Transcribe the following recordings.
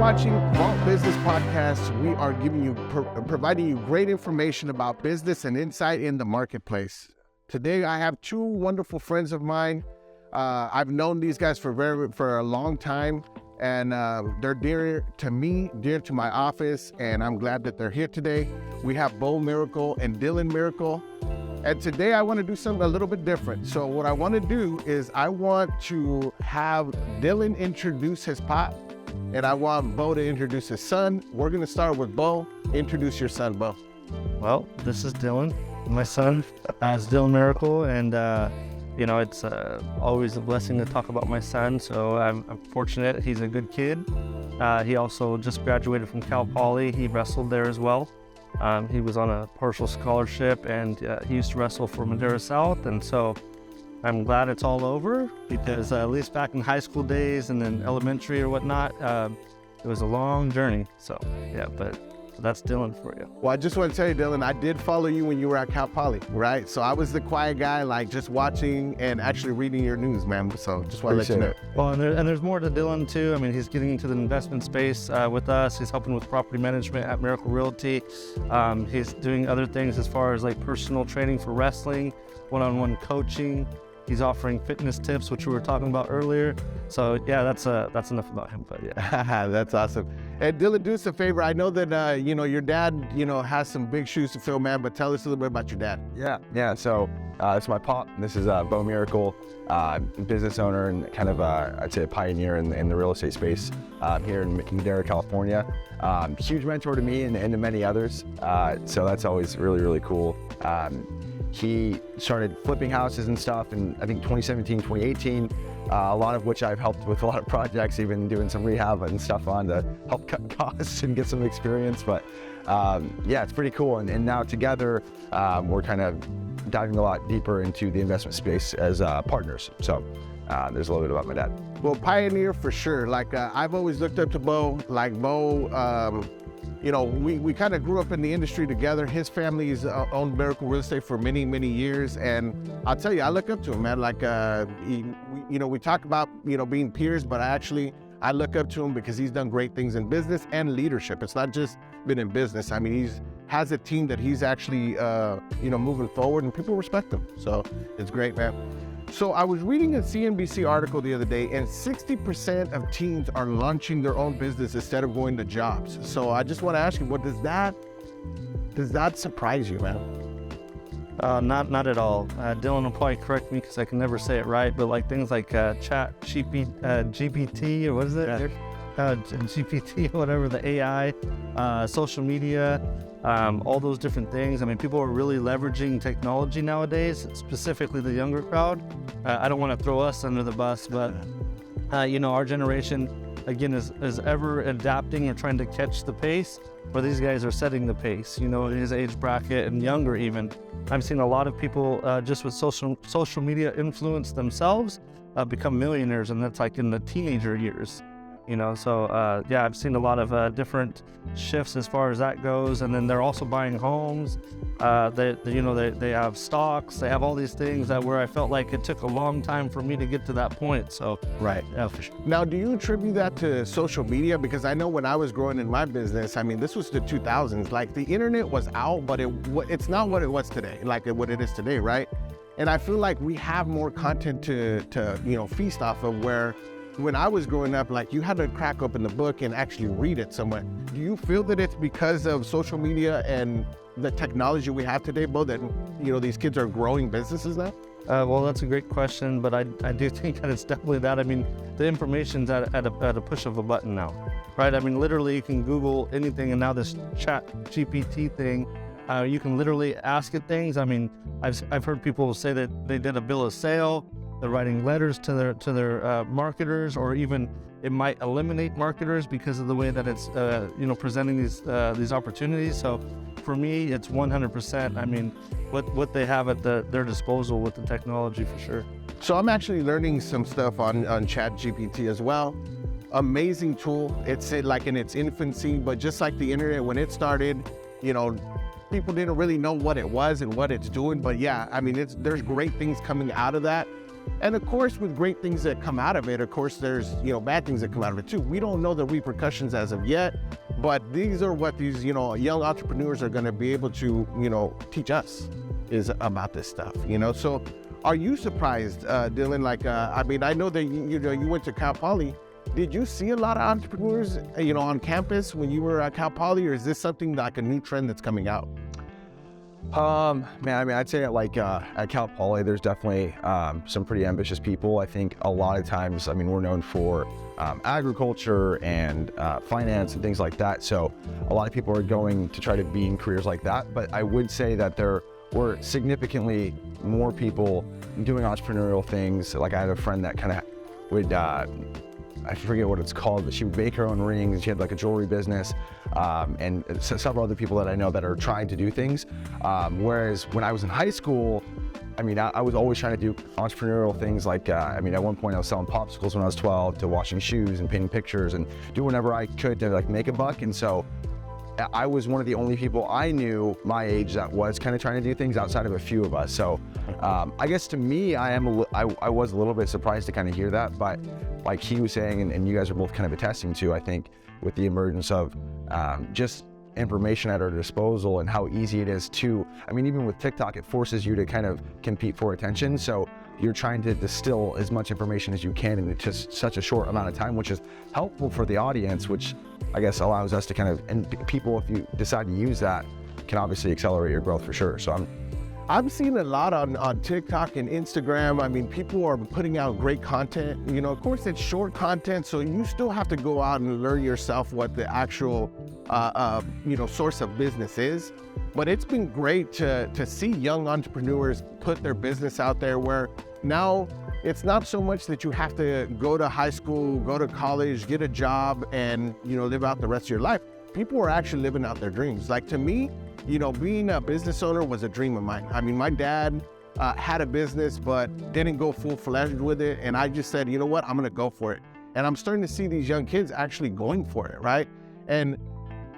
watching Vault Business Podcast. We are giving you, providing you great information about business and insight in the marketplace. Today, I have two wonderful friends of mine. I've known these guys for a long time, and they're dear to me, dear to my office, and I'm glad that they're here today. We have Beau Miracle and Dylan Miracle. And today I want to do something a little bit different. So what I want to do is I want to have Dylan introduce his pop, and I want Beau to introduce his son. We're going to start with Beau. Introduce your son, Beau. Well, this is Dylan, my son. It's Dylan Miracle, and it's always a blessing to talk about my son. So I'm fortunate. He's a good kid. He also just graduated from Cal Poly. He wrestled there as well. He was on a partial scholarship, and he used to wrestle for Madera South, and so I'm glad it's all over, because at least back in high school days and then elementary or whatnot, it was a long journey. So yeah, but that's Dylan for you. Well, I just want to tell you, Dylan, I did follow you when you were at Cal Poly, right? So I was the quiet guy, like just watching and actually reading your news, man. So just want to let you know. Well, and there's more to Dylan too. I mean, he's getting into the investment space with us. He's helping with property management at Miracle Realty. He's doing other things as far as like personal training for wrestling, one-on-one coaching. He's offering fitness tips, which we were talking about earlier. So yeah, that's enough about him. But yeah, that's awesome. And Dylan, do us a favor. I know that your dad has some big shoes to fill, man. But tell us a little bit about your dad. Yeah. So it's my pop. This is Beau Miracle, business owner and kind of I'd say a pioneer in the real estate space here in Madera, California. Huge mentor to me and to many others. So that's always really, really cool. He started flipping houses and stuff in, I think, 2017, 2018, a lot of which I've helped with a lot of projects, even doing some rehab and stuff on to help cut costs and get some experience. But yeah, it's pretty cool. And now together, we're kind of diving a lot deeper into the investment space as partners. So there's a little bit about my dad. Well, pioneer for sure. Like I've always looked up to Beau. Like Beau, we kind of grew up in the industry together. His family's owned Miracle Real Estate for many, many years. And I'll tell you, I look up to him, man. Like, we talk about, being peers, but I look up to him because he's done great things in business and leadership. It's not just been in business. I mean, he's has a team that he's actually, moving forward, and people respect him. So it's great, man. So I was reading a CNBC article the other day, and 60% of teens are launching their own business instead of going to jobs. So I just want to ask you, what does that surprise you, man? Not at all. Dylan will probably correct me because I can never say it right, but like things like GPT, or what is it? Yeah. GPT, whatever, the AI, social media, all those different things. I mean, people are really leveraging technology nowadays, specifically the younger crowd. I don't want to throw us under the bus, but our generation, again, is ever adapting and trying to catch the pace, where these guys are setting the pace, in his age bracket and younger even. I've seen a lot of people just with social media influence themselves become millionaires, and that's like in the teenager years. So I've seen a lot of different shifts as far as that goes, and then they're also buying homes. They have stocks. They have all these things where I felt like it took a long time for me to get to that point. So right, yeah, for sure. Now, do you attribute that to social media? Because I know when I was growing in my business, I mean, this was the 2000s. Like the internet was out, but it's not what it was today, like what it is today, right? And I feel like we have more content to feast off of, where when I was growing up, like you had to crack open the book and actually read it somewhere. Do you feel that it's because of social media and the technology we have today, Beau, that these kids are growing businesses now? Well, that's a great question, but I do think that it's definitely that. I mean, the information's at a push of a button now, right? I mean, literally you can Google anything, and now this chat GPT thing, you can literally ask it things. I mean, I've heard people say that they did a bill of sale. They're writing letters to their marketers, or even it might eliminate marketers because of the way that it's presenting these opportunities. So for me, it's 100%. I mean, what they have at their disposal with the technology, for sure. So I'm actually learning some stuff on ChatGPT as well. Amazing tool. It's like in its infancy, but just like the internet when it started, people didn't really know what it was and what it's doing. But yeah, I mean, there's great things coming out of that. And of course, with great things that come out of it, of course, there's, bad things that come out of it too. We don't know the repercussions as of yet, but these are what these, young entrepreneurs are going to be able to, teach us is about this stuff, So are you surprised, Dylan? Like, I know that, you went to Cal Poly. Did you see a lot of entrepreneurs, on campus when you were at Cal Poly, or is this something like a new trend that's coming out? Man, I'd say at Cal Poly, there's definitely some pretty ambitious people. I think a lot of times, we're known for agriculture and finance and things like that. So a lot of people are going to try to be in careers like that. But I would say that there were significantly more people doing entrepreneurial things. Like I had a friend that kind of would, I forget what it's called, but she would make her own rings. She had like a jewelry business, and several other people that I know that are trying to do things. Whereas when I was in high school, I was always trying to do entrepreneurial things. Like, at one point I was selling popsicles when I was 12, to washing shoes and painting pictures and do whatever I could to like make a buck. And so I was one of the only people I knew my age that was kind of trying to do things outside of a few of us. So I guess to me, I was a little bit surprised to kind of hear that, but like he was saying, and you guys are both kind of attesting to, I think with the emergence of just information at our disposal and how easy it is to, even with TikTok, it forces you to kind of compete for attention. So you're trying to distill as much information as you can in just such a short amount of time, which is helpful for the audience, which I guess allows us to kind of, and people, if you decide to use that, can obviously accelerate your growth for sure. So I'm seeing a lot on TikTok and Instagram. People are putting out great content. Of course, it's short content, so you still have to go out and learn yourself what the actual, source of business is. But it's been great to see young entrepreneurs put their business out there, where now it's not so much that you have to go to high school, go to college, get a job, and live out the rest of your life. People are actually living out their dreams. Like, to me, being a business owner was a dream of mine. My dad had a business, but didn't go full-fledged with it. And I just said, you know what, I'm gonna go for it. And I'm starting to see these young kids actually going for it, right? And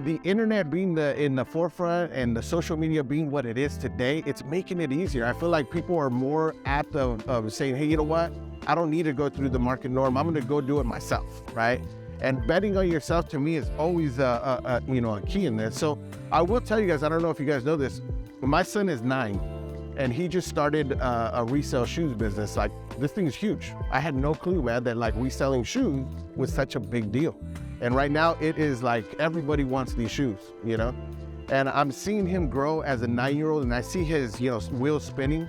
the internet being in the forefront and the social media being what it is today, it's making it easier. I feel like people are more apt of saying, hey, you know what, I don't need to go through the market norm. I'm gonna go do it myself, right? And betting on yourself, to me, is always a key in this. So I will tell you guys, I don't know if you guys know this, but my son is 9, and he just started a resale shoes business. Like, this thing is huge. I had no clue, man, that like reselling shoes was such a big deal. And right now it is like everybody wants these shoes, And I'm seeing him grow as a 9-year-old, and I see his, wheels spinning.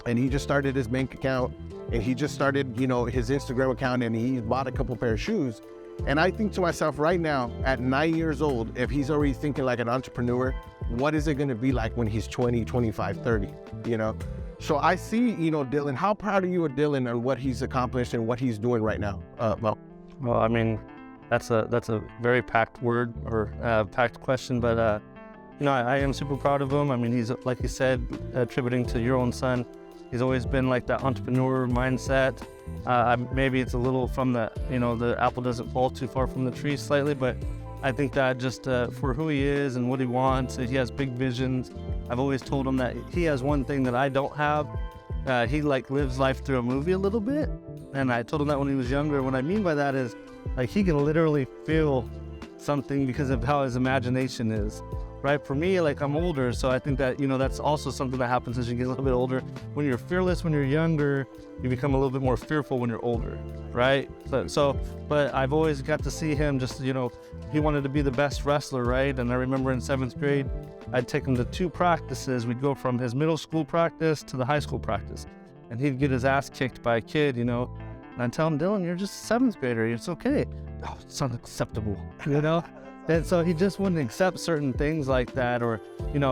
And he just started his bank account, and he just started, his Instagram account, and he bought a couple pair of shoes. And I think to myself right now, at 9 years old, if he's already thinking like an entrepreneur, what is it going to be like when he's 20, 25, 30, So I see, Dylan, how proud are you of Dylan and what he's accomplished and what he's doing right now? Well, that's a very packed word, or packed question, but I am super proud of him. He's, like you said, attributing to your own son, he's always been like that entrepreneur mindset. Maybe it's a little from the apple doesn't fall too far from the tree slightly, but I think that just for who he is and what he wants, he has big visions. I've always told him that he has one thing that I don't have. He like lives life through a movie a little bit, and I told him that when he was younger. What I mean by that is, like, he can literally feel something because of how his imagination is. Right? For me, like, I'm older, so I think that, that's also something that happens as you get a little bit older. When you're fearless when you're younger, you become a little bit more fearful when you're older, right? But I've always got to see him just, he wanted to be the best wrestler, right? And I remember in 7th grade, I'd take him to 2 practices. We'd go from his middle school practice to the high school practice. And he'd get his ass kicked by a kid, And I'd tell him, Dylan, you're just a 7th grader, it's okay. Oh, it's unacceptable, And so he just wouldn't accept certain things like that, or,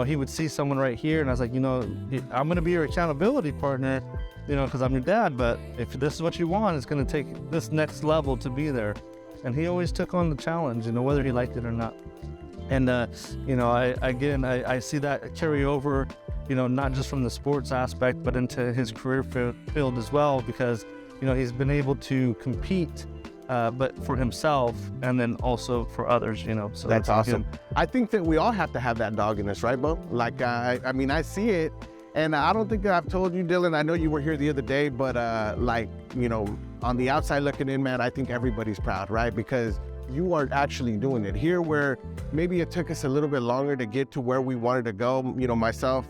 he would see someone right here, and I was like, I'm going to be your accountability partner, because I'm your dad, but if this is what you want, it's going to take this next level to be there. And he always took on the challenge, whether he liked it or not. And, I see that carry over, not just from the sports aspect, but into his career field as well, because, he's been able to compete but for himself, and then also for others, So that's awesome. I think that we all have to have that dog in us, right, Beau? Like, I see it, And I don't think that I've told you, Dylan, I know you were here the other day, but like, you know, on the outside looking in, man, I think everybody's proud, right? Because you are actually doing it here, where maybe it took us a little bit longer to get to where we wanted to go. You know, myself,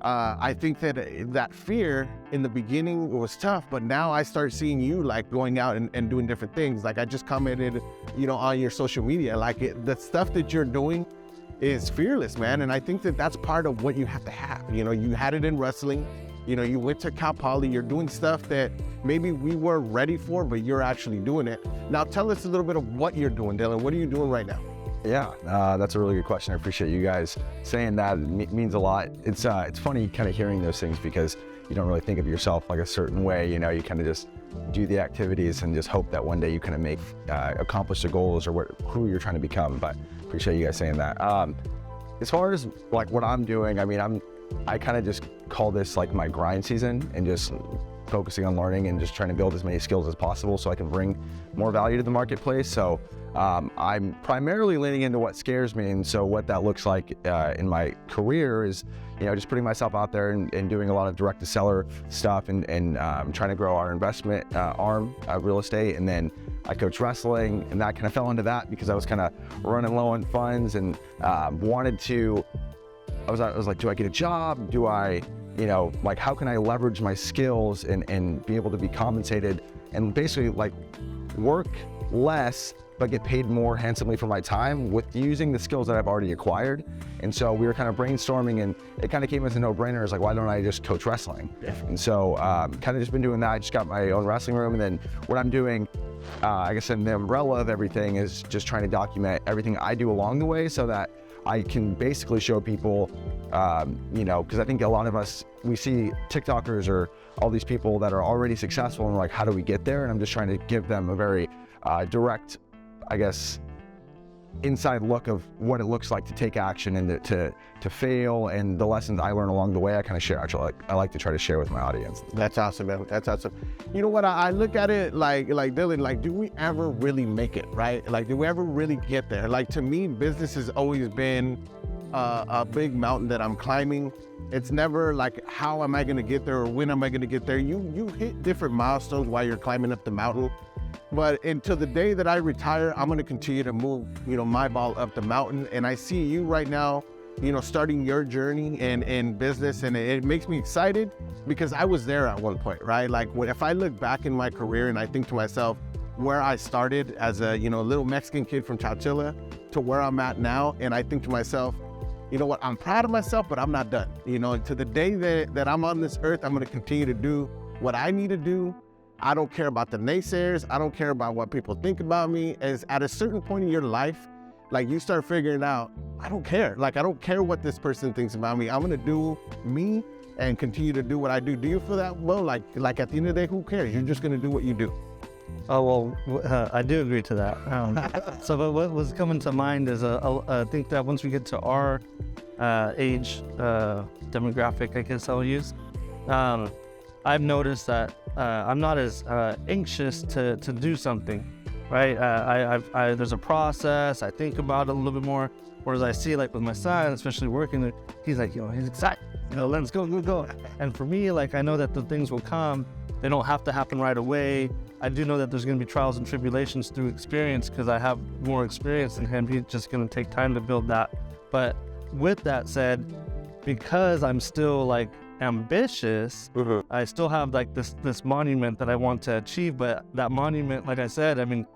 I think that that fear in the beginning was tough, but now I start seeing you like going out and doing different things. Like I just commented, you know, on your social media, like the stuff that you're doing is fearless, man. And I think that that's part of what you have to have. You know, you had it in wrestling, you know, you went to Cal Poly, you're doing stuff that maybe we weren't ready for, but you're actually doing it. Now tell us a little bit of what you're doing, Dylan. What are you doing right now? Yeah, that's a really good question. I appreciate you guys saying that. It means a lot. It's funny kind of hearing those things because you don't really think of yourself like a certain way. You know, you kind of just do the activities and just hope that one day you kind of accomplish the goals or who you're trying to become. But appreciate you guys saying that. As far as like what I'm doing, I mean, I kind of just call this like my grind season and just focusing on learning and just trying to build as many skills as possible so I can bring more value to the marketplace. So I'm primarily leaning into what scares me, and so what that looks like in my career is, you know, just putting myself out there and doing a lot of direct to seller stuff and trying to grow our investment arm of real estate. And then I coach wrestling, and that kind of fell into that because I was kind of running low on funds and wanted to. I was like, do I get a job? Do I, you know, like how can I leverage my skills and be able to be compensated and basically like work less but get paid more handsomely for my time with using the skills that I've already acquired. And so we were kind of brainstorming, and it kind of came as a no-brainer. It's like, why don't I just coach wrestling? Yeah. And so kind of just been doing that. I just got my own wrestling room, and then what I'm doing, I guess in the umbrella of everything, is just trying to document everything I do along the way so that I can basically show people, you know, because I think a lot of us, we see TikTokers or all these people that are already successful and we're like, how do we get there? And I'm just trying to give them a very direct, I guess, inside look of what it looks like to take action and to fail, and the lessons I learn along the way. I kind of share. Actually, I like to try to share with my audience. That's awesome, man. That's awesome. You know what? I look at it like Dylan. Like, do we ever really make it, right? Like, do we ever really get there? Like, to me, business has always been a big mountain that I'm climbing. It's never like, how am I going to get there or when am I going to get there? You hit different milestones while you're climbing up the mountain. But until the day that I retire, I'm going to continue to move, you know, my ball up the mountain. And I see you right now, you know, starting your journey in business, and it makes me excited because I was there at one point, right? Like, if I look back in my career and I think to myself where I started as a, you know, little Mexican kid from Chowchilla to where I'm at now, and I think to myself, you know what, I'm proud of myself, but I'm not done. You know, to the day that I'm on this earth, I'm going to continue to do what I need to do. I don't care about the naysayers. I don't care about what people think about me. As at a certain point in your life, like, you start figuring out, I don't care. Like, I don't care what this person thinks about me. I'm going to do me and continue to do what I do. Do you feel that? Well, like at the end of the day, who cares? You're just going to do what you do. Oh, well, I do agree to that. So what was coming to mind is I think that once we get to our age demographic, I guess I'll use, I've noticed that I'm not as anxious to do something, right? There's a process. I think about it a little bit more. Whereas I see, like, with my son, especially working there, he's like, you know, he's excited. You know, let's go. And for me, like, I know that the things will come. They don't have to happen right away. I do know that there's going to be trials and tribulations through experience because I have more experience than him. He's just going to take time to build that. But with that said, because I'm still, like, ambitious, I still have, like, this monument that I want to achieve. But that monument, like I said, I mean,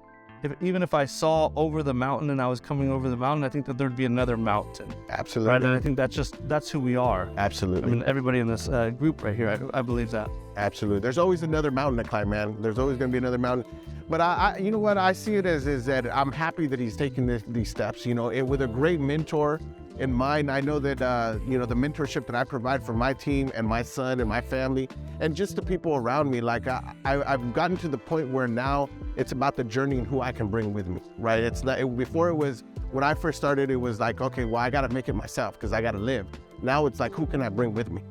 even if I saw over the mountain and I was coming over the mountain, I think that there'd be another mountain. Absolutely. Right? And I think that's who we are. Absolutely. I mean, everybody in this group right here, I believe that. Absolutely. There's always another mountain to climb, man. There's always going to be another mountain. But I you know what I see it as is that I'm happy that he's taking these steps, you know, with a great mentor in mind. I know that, you know, the mentorship that I provide for my team and my son and my family and just the people around me, like I've gotten to the point where now it's about the journey and who I can bring with me, right? It's not, before it was, when I first started, it was like, okay, well, I got to make it myself because I got to live. Now it's like, who can I bring with me?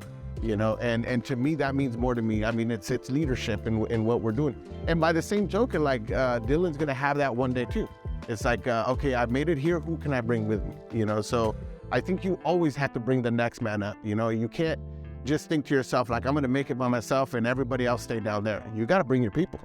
You know, and to me, that means more to me. I mean, it's leadership in what we're doing. And by the same token, like, Dylan's going to have that one day too. It's like, okay, I made it here. Who can I bring with me? You know, so I think you always have to bring the next man up. You know, you can't just think to yourself, like, I'm going to make it by myself and everybody else stay down there. You got to bring your people.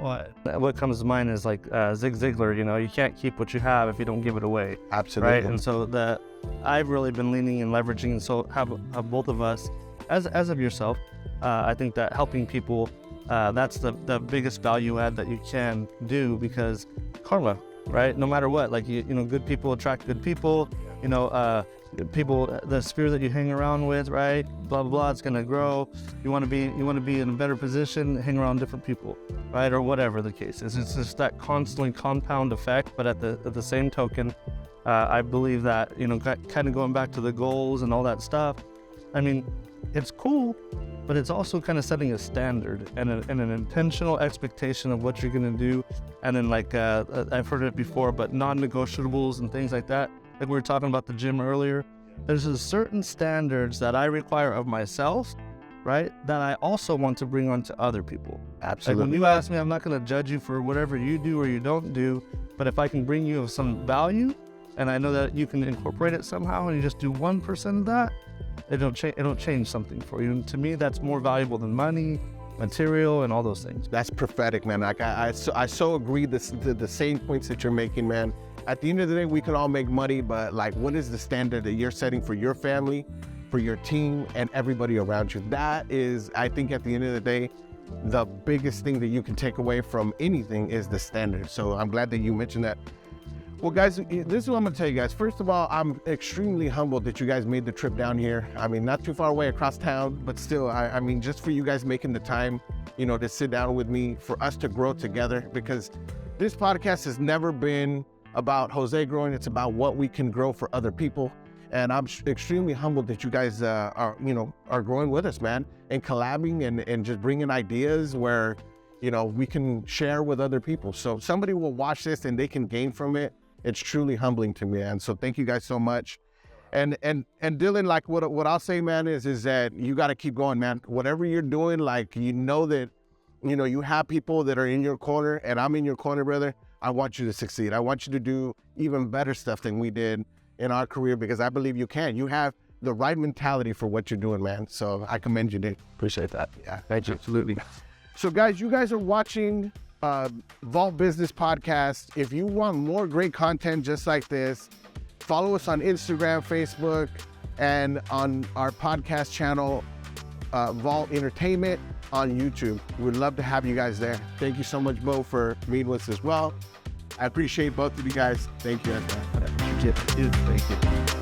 What comes to mind is like Zig Ziglar, you know, you can't keep what you have if you don't give it away. Absolutely. Right. And so I've really been leaning and leveraging, and so have both of us, as of yourself, I think that helping people, that's the biggest value add that you can do, because karma, right? No matter what, like, you know, good people attract good people, you know, people, the sphere that you hang around with, right? Blah, blah, blah, it's going to grow. You want to be in a better position, hang around different people, right? Or whatever the case is. It's just that constantly compound effect. But at the same token, I believe that, you know, kind of going back to the goals and all that stuff, I mean, it's cool, but it's also kind of setting a standard and an intentional expectation of what you're going to do. And then, like, I've heard it before, but non-negotiables and things like that. Like we were talking about the gym earlier, there's a certain standards that I require of myself, right, that I also want to bring on to other people. Absolutely. Like when you ask me, I'm not going to judge you for whatever you do or you don't do, but if I can bring you some value and I know that you can incorporate it somehow and you just do 1% of that, it'll change something for you. And to me, that's more valuable than money, material, and all those things. That's prophetic, man. Like I so agree the same points that you're making, man. At the end of the day, we can all make money, but like, what is the standard that you're setting for your family, for your team, and everybody around you? That is, I think at the end of the day, the biggest thing that you can take away from anything is the standard. So I'm glad that you mentioned that. Well, guys, this is what I'm gonna tell you guys. First of all, I'm extremely humbled that you guys made the trip down here. I mean, not too far away across town, but still, I mean, just for you guys making the time, you know, to sit down with me, for us to grow together, because this podcast has never been about Jose growing. It's about what we can grow for other people. And I'm extremely humbled that you guys are growing with us, man, and collabing and just bringing ideas where, you know, we can share with other people. So somebody will watch this and they can gain from it. It's truly humbling to me, man. So thank you guys so much. And Dylan, like what I'll say, man, is that you got to keep going, man. Whatever you're doing, like, you know that, you know, you have people that are in your corner, and I'm in your corner, brother. I want you to succeed. I want you to do even better stuff than we did in our career, because I believe you can. You have the right mentality for what you're doing, man. So I commend you, dude. Appreciate that. Yeah, Thank you. absolutely. So guys, you guys are watching Vault Business Podcast. If you want more great content just like this, follow us on Instagram, Facebook, and on our podcast channel, Vault Entertainment, on YouTube. We'd love to have you guys there. Thank you so much, Beau, for meeting with us as well. I appreciate both of you guys. Thank you. Thank you.